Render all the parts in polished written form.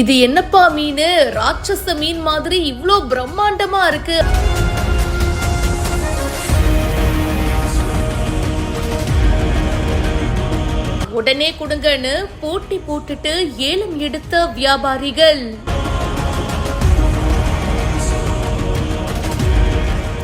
இது என்னப்பா மீன், ராட்சச மீன் மாதிரி இவ்ளோ பிரம்மாண்டமா இருக்கு. உடனே கொடுங்கன்னு போட்டி போட்டுட்டு ஏலம் எடுத்த வியாபாரிகள்.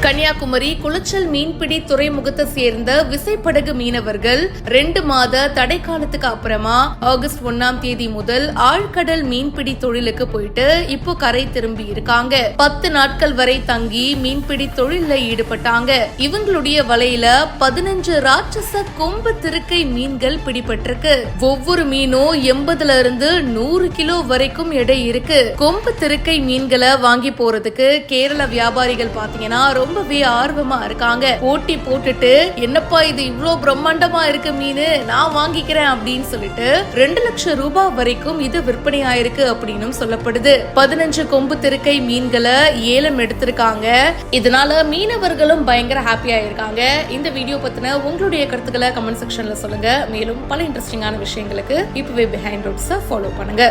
கன்னியாகுமரி குளச்சல் மீன்பிடி துறைமுகத்தை சேர்ந்த விசைப்படகு மீனவர்கள் 2 மாத தடை காலத்துக்கு அப்புறமா ஆகஸ்ட் 1ஆம் தேதி முதல் ஆழ்கடல் மீன்பிடி தொழிலுக்கு போயிட்டு இப்போ கரை திரும்பி இருக்காங்க. 10 நாட்கள் வரை தங்கி மீன்பிடி தொழில ஈடுபட்டாங்க. இவங்களுடைய வலையில 15 ராட்சச கொம்பு திருக்கை மீன்கள் பிடிபட்டிருக்கு. ஒவ்வொரு மீனும் 80ல இருந்து 100 கிலோ வரைக்கும் எடை இருக்கு. கொம்பு திருக்கை மீன்களை வாங்கி போறதுக்கு கேரள வியாபாரிகள் பாத்தீங்கன்னா ரொம்பவே ஆர்வமா இருக்காங்க. போட்டி போட்டுட்டு என்னப்பா இது இவ்ளோ பிரம்மாண்டமா இருக்கு மீனு, நான் வாங்கிக்கிறேன் அப்படின்னு சொல்லிட்டு 2 லட்சம் ரூபாய் வரைக்கும் இது விற்பனை ஆயிருக்கு அப்படின்னு சொல்லப்படுது. 15 கொம்பு திருக்கை மீன்களை ஏலம் எடுத்திருக்காங்க. இதனால மீனவர்களும் பயங்கர ஹாப்பியா இருக்காங்க. இந்த வீடியோ பத்தின உங்களுடைய கருத்துக்களை கமெண்ட் செக்ஷன்ல சொல்லுங்க. மேலும் பல இன்ட்ரெஸ்டிங்கான விஷயங்களுக்கு இப்பவே பிஹைண்ட் ரூட்ஸ் ஃபாலோ பண்ணுங்க.